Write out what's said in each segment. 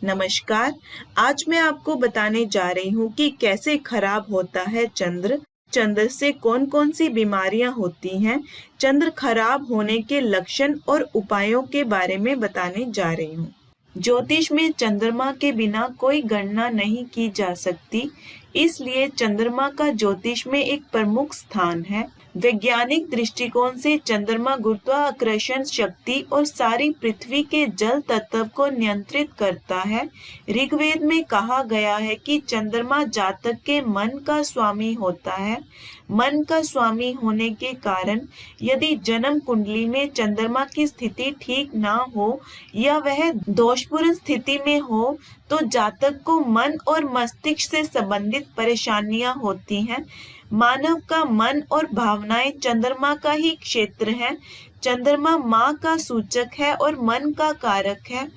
नमस्कार। आज मैं आपको बताने जा रही हूँ कि कैसे खराब होता है चंद्र। चंद्र से कौन कौन सी बीमारियां होती हैं, चंद्र खराब होने के लक्षण और उपायों के बारे में बताने जा रही हूँ। ज्योतिष में चंद्रमा के बिना कोई गणना नहीं की जा सकती, इसलिए चंद्रमा का ज्योतिष में एक प्रमुख स्थान है। वैज्ञानिक दृष्टिकोण से चंद्रमा गुरुत्वाकर्षण शक्ति और सारी पृथ्वी के जल तत्व को नियंत्रित करता है। ऋग्वेद में कहा गया है कि चंद्रमा जातक के मन का स्वामी होता है। मन का स्वामी होने के कारण यदि जन्म कुंडली में चंद्रमा की स्थिति ठीक ना हो या वह दोषपूर्ण स्थिति में हो तो जातक को मन और मस्तिष्क से संबंधित परेशानियां होती हैं। मानव का मन और भावनाएं चंद्रमा का ही क्षेत्र है। चंद्रमा माँ का सूचक है और मन का कारक है।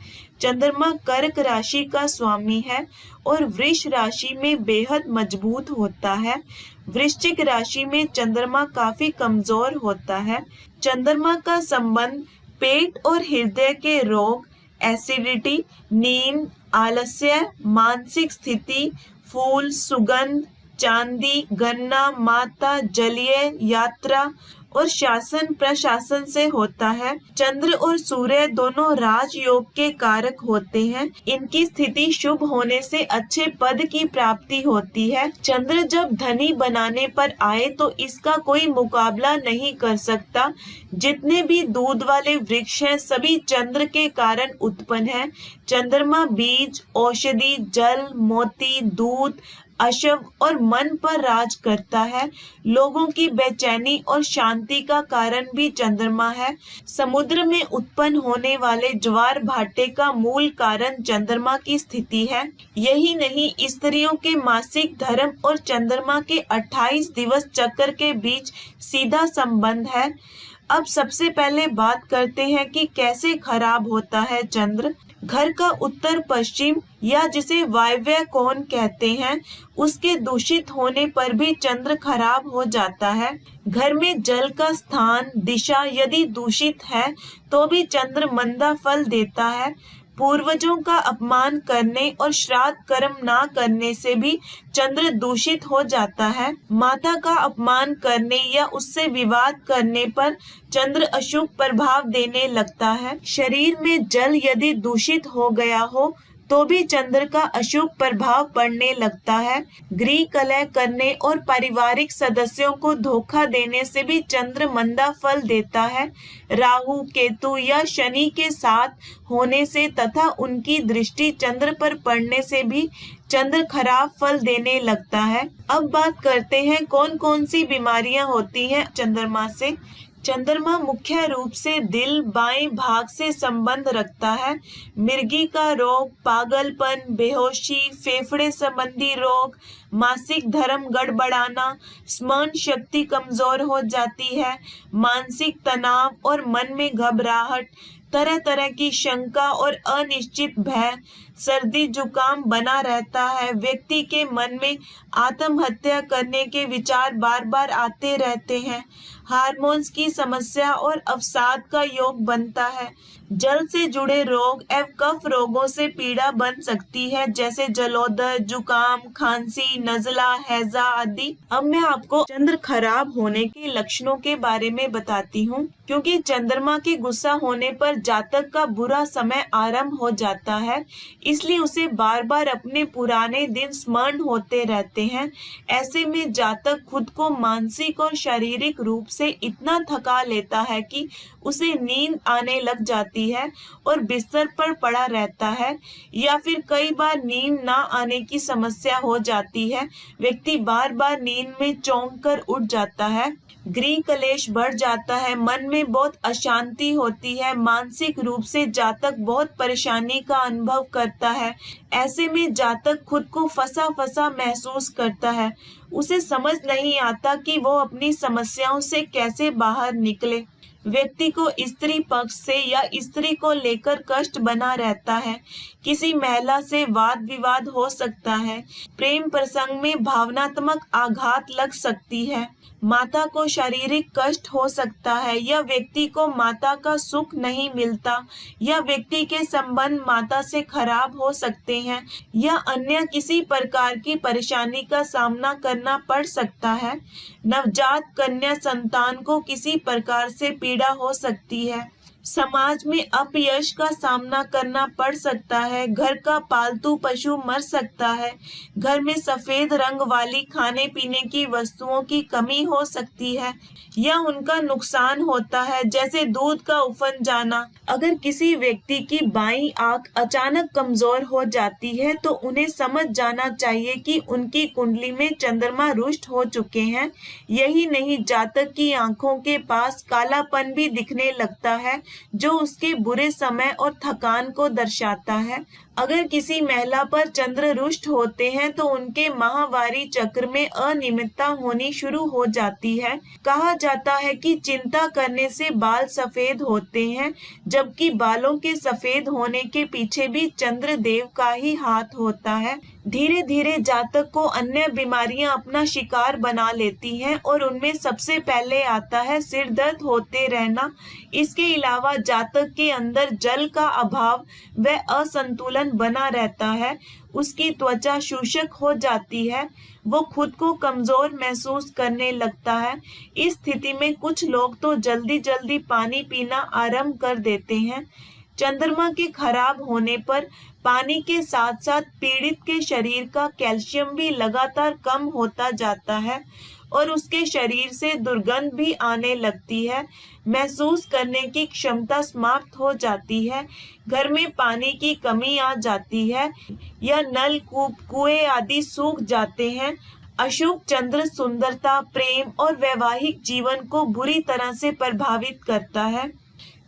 चंद्रमा कर्क राशि का स्वामी है और वृष राशि में बेहद मजबूत होता है। वृश्चिक राशि में चंद्रमा काफी कमजोर होता है। चंद्रमा का संबंध पेट और हृदय के रोग, एसिडिटी, नींद, आलस्य, मानसिक स्थिति, फूल, सुगंध, चांदी, गन्ना, माता, जलीय, यात्रा और शासन प्रशासन से होता है। चंद्र और सूर्य दोनों राजयोग के कारक होते हैं। इनकी स्थिति शुभ होने से अच्छे पद की प्राप्ति होती है। चंद्र जब धनी बनाने पर आए तो इसका कोई मुकाबला नहीं कर सकता। जितने भी दूध वाले वृक्ष हैं सभी चंद्र के कारण उत्पन्न हैं। चंद्रमा बीज, औषधि, जल, मोती, दूध, अशव और मन पर राज करता है। लोगों की बेचैनी और शांति का कारण भी चंद्रमा है। समुद्र में उत्पन्न होने वाले ज्वार भाटे का मूल कारण चंद्रमा की स्थिति है। यही नहीं, स्त्रियों के मासिक धर्म और चंद्रमा के 28 दिवस चक्र के बीच सीधा संबंध है। अब सबसे पहले बात करते हैं कि कैसे खराब होता है चंद्र। घर का उत्तर पश्चिम या जिसे वायव्य कोण कहते हैं, उसके दूषित होने पर भी चंद्र खराब हो जाता है। घर में जल का स्थान, दिशा यदि दूषित है तो भी चंद्र मंदा फल देता है। पूर्वजों का अपमान करने और श्राद्ध कर्म ना करने से भी चंद्र दूषित हो जाता है। माता का अपमान करने या उससे विवाद करने पर चंद्र अशुभ प्रभाव देने लगता है। शरीर में जल यदि दूषित हो गया हो तो भी चंद्र का अशुभ प्रभाव पड़ने लगता है। गृह कलह करने और पारिवारिक सदस्यों को धोखा देने से भी चंद्र मंदा फल देता है। राहु, केतु या शनि के साथ होने से तथा उनकी दृष्टि चंद्र पर पड़ने से भी चंद्र खराब फल देने लगता है। अब बात करते हैं कौन कौन सी बीमारियां होती हैं चंद्रमा से। चंद्रमा मुख्य रूप से दिल, बाएं भाग से संबंध रखता है। मिर्गी का रोग, पागलपन, बेहोशी, फेफड़े संबंधी रोग, मासिक धर्म गड़बड़ाना, स्मरण शक्ति कमजोर हो जाती है, मानसिक तनाव और मन में घबराहट, तरह तरह की शंका और अनिश्चित भय, सर्दी जुकाम बना रहता है। व्यक्ति के मन में आत्महत्या करने के विचार बार बार आते रहते हैं। हार्मोन्स की समस्या और अवसाद का योग बनता है। जल से जुड़े रोग एवं कफ रोगों से पीड़ा बन सकती है, जैसे जलोदर, जुकाम, खांसी, नजला, हैजा आदि। अब मैं आपको चंद्र खराब होने के लक्षणों के बारे में बताती हूँ, क्योंकि चंद्रमा के गुस्सा होने पर जातक का बुरा समय आरंभ हो जाता है, इसलिए उसे बार बार अपने पुराने दिन स्मरण होते रहते हैं। ऐसे में जातक खुद को मानसिक और शारीरिक रूप से इतना थका लेता है कि उसे नींद आने लग जाती है और बिस्तर पर पड़ा रहता है, या फिर कई बार नींद ना आने की समस्या हो जाती है। व्यक्ति बार बार नींद में चौंक कर उठ जाता है। गृह कलेश बढ़ जाता है, मन में बहुत अशांति होती है, मानसिक रूप से जातक बहुत परेशानी का अनुभव करता है। ऐसे में जातक खुद को फंसा फंसा महसूस करता है। उसे समझ नहीं आता कि वो अपनी समस्याओं से कैसे बाहर निकले। व्यक्ति को स्त्री पक्ष से या स्त्री को लेकर कष्ट बना रहता है। किसी महिला से वाद विवाद हो सकता है। प्रेम प्रसंग में भावनात्मक आघात लग सकती है। माता को शारीरिक कष्ट हो सकता है। या व्यक्ति को माता का सुख नहीं मिलता। या व्यक्ति के संबंध माता से खराब हो सकते हैं। या अन्य किसी प्रकार की परेशानी का सामना करना पड़ सकता है। नवजात कन्या संतान को किसी प्रकार से पीड़ा हो सकती है। समाज में अपयश का सामना करना पड़ सकता है। घर का पालतू पशु मर सकता है। घर में सफेद रंग वाली खाने पीने की वस्तुओं की कमी हो सकती है या उनका नुकसान होता है, जैसे दूध का उफन जाना। अगर किसी व्यक्ति की बाईं आंख अचानक कमजोर हो जाती है तो उन्हें समझ जाना चाहिए कि उनकी कुंडली में चंद्रमा रुष्ट हो चुके हैं। यही नहीं, जातक की आंखों के पास कालापन भी दिखने लगता है, जो उसके बुरे समय और थकान को दर्शाता है। अगर किसी महिला पर चंद्र रुष्ट होते हैं तो उनके माहवारी चक्र में अनियमितता होनी शुरू हो जाती है। कहा जाता है कि चिंता करने से बाल सफेद होते हैं, जबकि बालों के सफेद होने के पीछे भी चंद्र देव का ही हाथ होता है। धीरे धीरे जातक को अन्य बीमारियां अपना शिकार बना लेती हैं और उनमें सबसे पहले आता है सिर दर्द होते रहना। इसके अलावा जातक के अंदर जल का अभाव व असंतुलन बना रहता है। उसकी त्वचा शुष्क हो जाती है। वो खुद को कमजोर महसूस करने लगता है। इस स्थिति में कुछ लोग तो जल्दी जल्दी पानी पीना आरंभ कर देते हैं। चंद्रमा के खराब होने पर पानी के साथ साथ पीड़ित के शरीर का कैल्शियम भी लगातार कम होता जाता है और उसके शरीर से दुर्गंध भी आने लगती है। महसूस करने की क्षमता समाप्त हो जाती है। घर में पानी की कमी आ जाती है या नल कुएं आदि सूख जाते हैं। अशुभ चंद्र सुंदरता, प्रेम और वैवाहिक जीवन को बुरी तरह से प्रभावित करता है।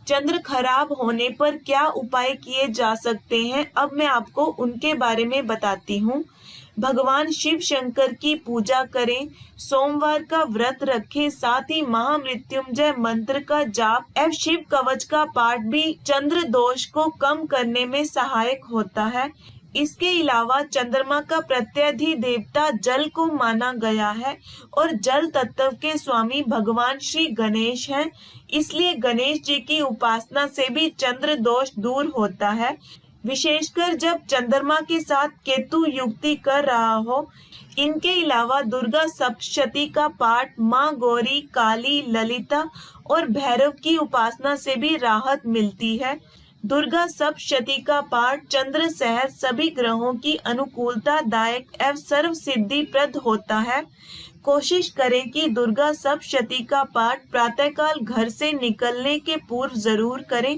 चंद्र खराब होने पर क्या उपाय किए जा सकते हैं, अब मैं आपको उनके बारे में बताती हूँ। भगवान शिव शंकर की पूजा करें, सोमवार का व्रत रखें, साथ ही महामृत्युंजय मंत्र का जाप एवं शिव कवच का पाठ भी चंद्र दोष को कम करने में सहायक होता है। इसके अलावा चंद्रमा का प्रत्यधि देवता जल को माना गया है और जल तत्व के स्वामी भगवान श्री गणेश हैं। इसलिए गणेश जी की उपासना से भी चंद्र दोष दूर होता है, विशेषकर जब चंद्रमा के साथ केतु युक्ति कर रहा हो। इनके अलावा दुर्गा सप्तशती का पाठ, माँ गौरी, काली, ललिता और भैरव की उपासना से भी राहत मिलती है। दुर्गा सप्तशती का पाठ चंद्र सहित सभी ग्रहों की अनुकूलता दायक एवं सर्व सिद्धि प्रद होता है। कोशिश करें कि दुर्गा सप्तशती का पाठ प्रातःकाल घर से निकलने के पूर्व जरूर करें।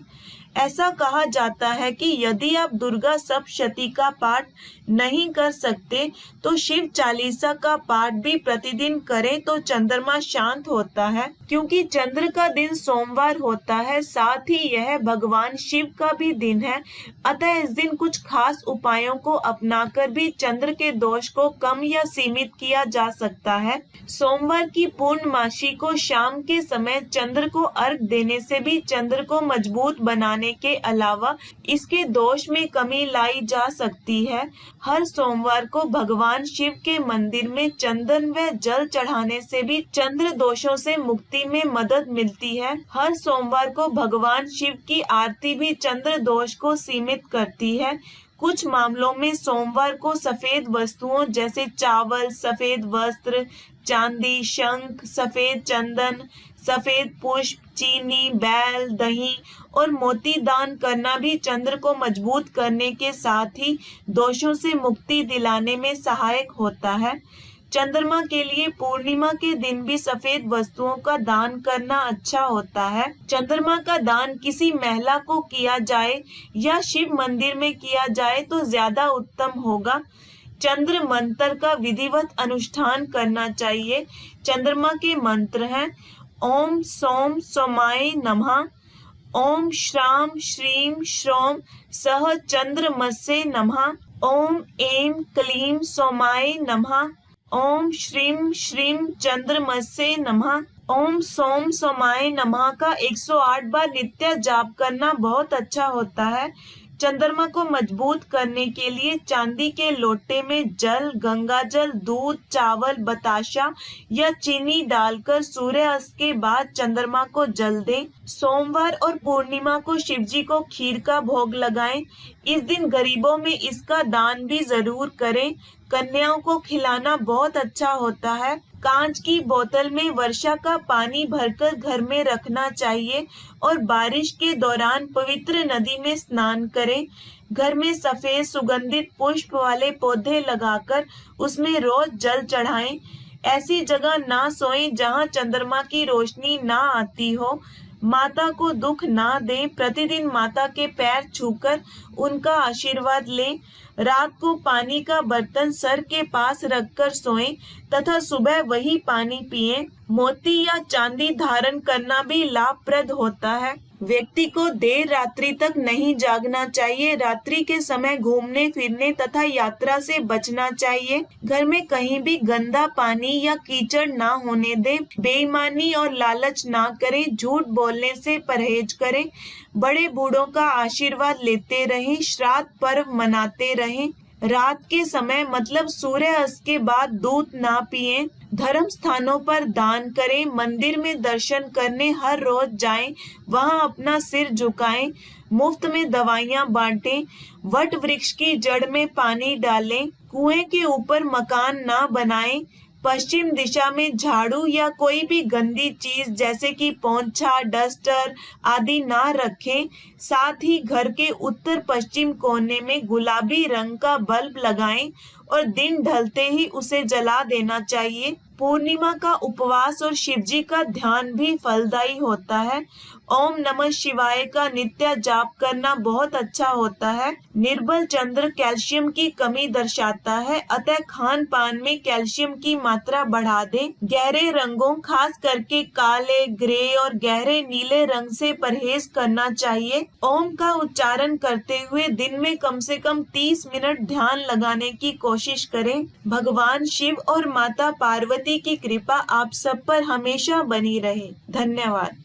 ऐसा कहा जाता है कि यदि आप दुर्गा सप्तशती का पाठ नहीं कर सकते तो शिव चालीसा का पाठ भी प्रतिदिन करें तो चंद्रमा शांत होता है। क्योंकि चंद्र का दिन सोमवार होता है, साथ ही यह भगवान शिव का भी दिन है, अतः इस दिन कुछ खास उपायों को अपनाकर भी चंद्र के दोष को कम या सीमित किया जा सकता है। सोमवार की पूर्णमासी को शाम के समय चंद्र को अर्घ देने से भी चंद्र को मजबूत बनाने के अलावा इसके दोष में कमी लाई जा सकती है। हर सोमवार को भगवान शिव के मंदिर में चंदन व जल चढ़ाने से भी चंद्र दोषों से मुक्ति में मदद मिलती है। हर सोमवार को भगवान शिव की आरती भी चंद्र दोष को सीमित करती है। कुछ मामलों में सोमवार को सफेद वस्तुओं जैसे चावल, सफेद वस्त्र, चांदी, शंख, सफेद चंदन, सफेद पुष्प, चीनी, बैल, दही और मोती दान करना भी चंद्र को मजबूत करने के साथ ही दोषों से मुक्ति दिलाने में सहायक होता है। चंद्रमा के लिए पूर्णिमा के दिन भी सफेद वस्तुओं का दान करना अच्छा होता है। चंद्रमा का दान किसी महिला को किया जाए या शिव मंदिर में किया जाए तो ज्यादा उत्तम होगा। चंद्र मंत्र का विधिवत अनुष्ठान करना चाहिए। चंद्रमा के मंत्र हैं: ओम सोम सोमाय नमः, ओम श्राम श्रीम श्रोम सह चंद्रमसे नमः, ओम ऐं क्लीं सोमाय नमः, ओम श्रीं श्रीं चंद्रमसे नमः। ओम सोम सोमाय नमः का 108 बार नित्य जाप करना बहुत अच्छा होता है। चंद्रमा को मजबूत करने के लिए चांदी के लोटे में जल, गंगा जल, दूध, चावल, बताशा या चीनी डालकर सूर्यास्त के बाद चंद्रमा को जल दें। सोमवार और पूर्णिमा को शिवजी को खीर का भोग लगाएं। इस दिन गरीबों में इसका दान भी जरूर करें। कन्याओं को खिलाना बहुत अच्छा होता है। कांच की बोतल में वर्षा का पानी भरकर घर में रखना चाहिए और बारिश के दौरान पवित्र नदी में स्नान करें। घर में सफेद सुगंधित पुष्प वाले पौधे लगाकर उसमें रोज जल चढ़ाएं। ऐसी जगह ना सोएं जहां चंद्रमा की रोशनी ना आती हो। माता को दुख ना दें। प्रतिदिन माता के पैर छूकर उनका आशीर्वाद लें। रात को पानी का बर्तन सर के पास रखकर सोएं तथा सुबह वही पानी पिएं। मोती या चांदी धारण करना भी लाभप्रद होता है। व्यक्ति को देर रात्रि तक नहीं जागना चाहिए। रात्रि के समय घूमने फिरने तथा यात्रा से बचना चाहिए। घर में कहीं भी गंदा पानी या कीचड़ ना होने दें। बेईमानी और लालच ना करें। झूठ बोलने से परहेज करें। बड़े बूढ़ों का आशीर्वाद लेते रहें। श्राद्ध पर्व मनाते रहें। रात के समय मतलब सूर्यास्त के बाद दूध ना पिएं। धर्म स्थानों पर दान करें। मंदिर में दर्शन करने हर रोज जाएं। वहां अपना सिर झुकाएं। मुफ्त में दवाइयां बांटें। वट वृक्ष की जड़ में पानी डालें। कुएं के ऊपर मकान ना बनाएं। पश्चिम दिशा में झाड़ू या कोई भी गंदी चीज जैसे कि पोंछा, डस्टर आदि ना रखें। साथ ही घर के उत्तर पश्चिम कोने में गुलाबी रंग का बल्ब लगाएं और दिन ढलते ही उसे जला देना चाहिए। पूर्णिमा का उपवास और शिवजी का ध्यान भी फलदायी होता है। ओम नमः शिवाय का नित्य जाप करना बहुत अच्छा होता है। निर्बल चंद्र कैल्शियम की कमी दर्शाता है, अतः खान पान में कैल्शियम की मात्रा बढ़ा दें। गहरे रंगों खास करके काले, ग्रे और गहरे नीले रंग से परहेज करना चाहिए। ओम का उच्चारण करते हुए दिन में कम से कम 30 मिनट ध्यान लगाने की कोशिश करें। भगवान शिव और माता पार्वती की कृपा आप सब पर हमेशा बनी रहे। धन्यवाद।